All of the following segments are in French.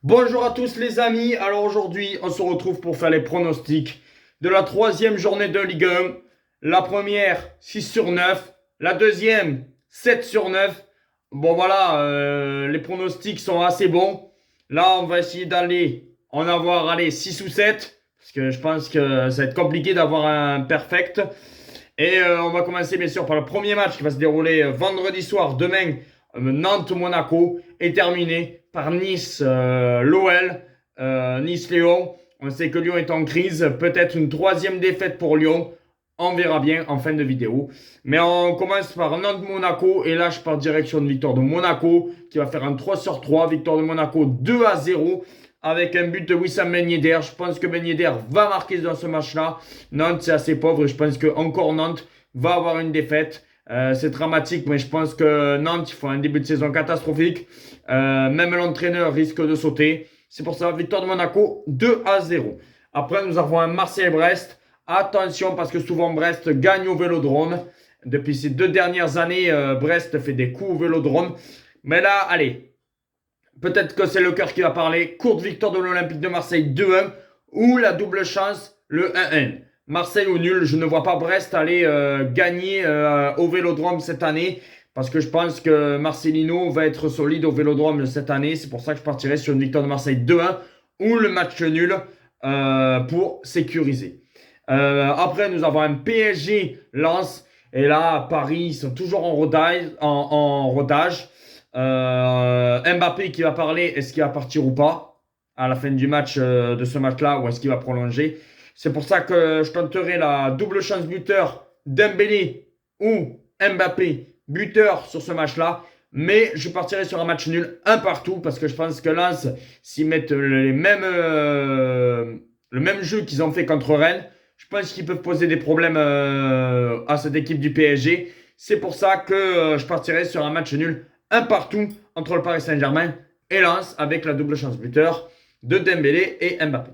Bonjour à tous les amis, alors aujourd'hui on se retrouve pour faire les pronostics de la troisième journée de Ligue 1. La première 6 sur 9, la deuxième 7 sur 9. Bon voilà, les pronostics sont assez bons. Là on va essayer d'aller en avoir 6 ou 7, parce que je pense que ça va être compliqué d'avoir un perfect. Et on va commencer bien sûr par le premier match qui va se dérouler vendredi soir, demain, Nantes-Monaco, et terminé par Nice-l'OL, Nice-Lyon. On sait que Lyon est en crise, peut-être une troisième défaite pour Lyon. On verra bien en fin de vidéo. Mais on commence par Nantes-Monaco, et là je pars direction de victoire de Monaco, qui va faire un 3 sur 3, victoire de Monaco 2-0. Avec un but de Wissam Ben Yedder. Je pense que Ben Yedder va marquer dans ce match-là. Nantes, c'est assez pauvre et je pense que encore Nantes va avoir une défaite. C'est dramatique, mais je pense que Nantes, il faut un début de saison catastrophique. Même l'entraîneur risque de sauter. C'est pour ça, victoire de Monaco, 2-0. Après, nous avons un Marseille-Brest. Attention, parce que souvent Brest gagne au Vélodrome. Depuis ces 2 dernières années, Brest fait des coups au Vélodrome. Mais là, allez, peut-être que c'est le cœur qui va parler. Courte victoire de l'Olympique de Marseille 2-1 ou la double chance, le 1-1. Marseille au nul, je ne vois pas Brest aller gagner au Vélodrome cette année parce que je pense que Marcelino va être solide au Vélodrome cette année. C'est pour ça que je partirai sur une victoire de Marseille 2-1 ou le match nul pour sécuriser. Après, nous avons un PSG-Lens. Et là, Paris, ils sont toujours en rodage. Mbappé qui va parler, est-ce qu'il va partir ou pas à la fin du match de ce match-là, ou est-ce qu'il va prolonger? C'est pour ça que je tenterai la double chance buteur Dembélé ou Mbappé buteur sur ce match-là. Mais je partirai sur un match nul, un partout, parce que je pense que Lens, s'ils mettent le même jeu qu'ils ont fait contre Rennes, je pense qu'ils peuvent poser des problèmes à cette équipe du PSG. C'est pour ça que je partirai sur un match nul, un partout entre le Paris Saint-Germain et Lens, avec la double chance buteur de Dembélé et Mbappé.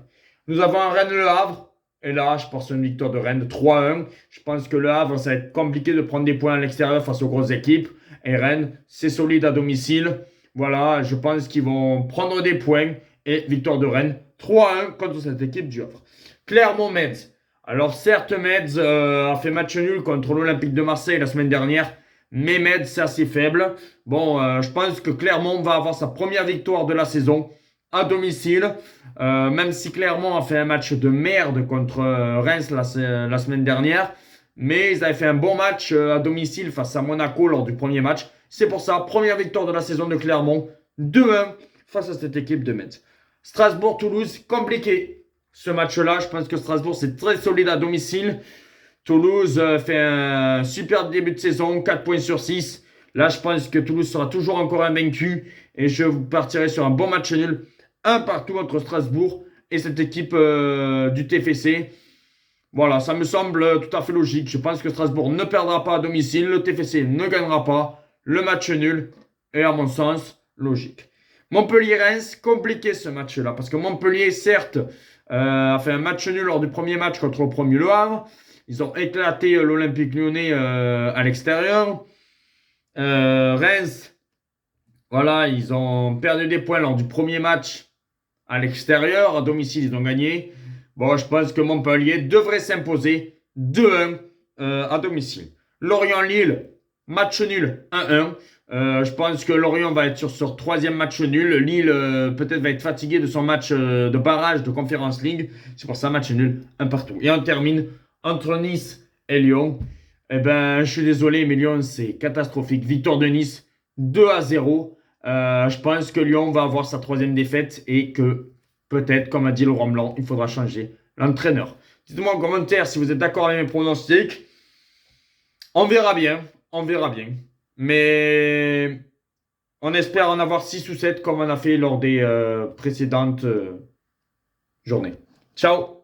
Nous avons un Rennes-Le Havre. Et là, je pense une victoire de Rennes 3-1. Je pense que Le Havre, ça va être compliqué de prendre des points à l'extérieur face aux grosses équipes. Et Rennes, c'est solide à domicile. Voilà, je pense qu'ils vont prendre des points. Et victoire de Rennes 3-1 contre cette équipe du Havre. Clermont-Metz. Alors certes, Metz a fait match nul contre l'Olympique de Marseille la semaine dernière. Mais Metz, c'est assez faible. Bon, je pense que Clermont va avoir sa première victoire de la saison à domicile. Même si Clermont a fait un match de merde contre Reims la semaine dernière. Mais ils avaient fait un bon match à domicile face à Monaco lors du premier match. C'est pour ça, première victoire de la saison de Clermont. 2-1 face à cette équipe de Metz. Strasbourg-Toulouse, compliqué ce match-là. Je pense que Strasbourg, c'est très solide à domicile. Toulouse fait un super début de saison, 4 points sur 6. Là, je pense que Toulouse sera toujours encore invaincu. Et je partirai sur un bon match nul. Un partout entre Strasbourg et cette équipe du TFC. Voilà, ça me semble tout à fait logique. Je pense que Strasbourg ne perdra pas à domicile. Le TFC ne gagnera pas. Le match nul est, à mon sens, logique. Montpellier-Reims, compliqué ce match-là. Parce que Montpellier, certes, a fait un match nul lors du premier match contre le premier Le Havre. Ils ont éclaté l'Olympique Lyonnais à l'extérieur. Reims, voilà, ils ont perdu des points lors du premier match à l'extérieur. À domicile, ils ont gagné. Bon, je pense que Montpellier devrait s'imposer 2-1 à domicile. Lorient-Lille, match nul 1-1. Je pense que Lorient va être sur ce troisième match nul. Lille peut-être va être fatigué de son match de barrage de Conference League. C'est pour ça, match nul, un partout. Et on termine entre Nice et Lyon. Eh ben, je suis désolé, mais Lyon, c'est catastrophique. Victoire de Nice, 2-0. Je pense que Lyon va avoir sa troisième défaite et que peut-être, comme a dit Laurent Blanc, il faudra changer l'entraîneur. Dites-moi en commentaire si vous êtes d'accord avec mes pronostics. On verra bien. On verra bien. Mais on espère en avoir 6 ou 7 comme on a fait lors des précédentes journées. Ciao!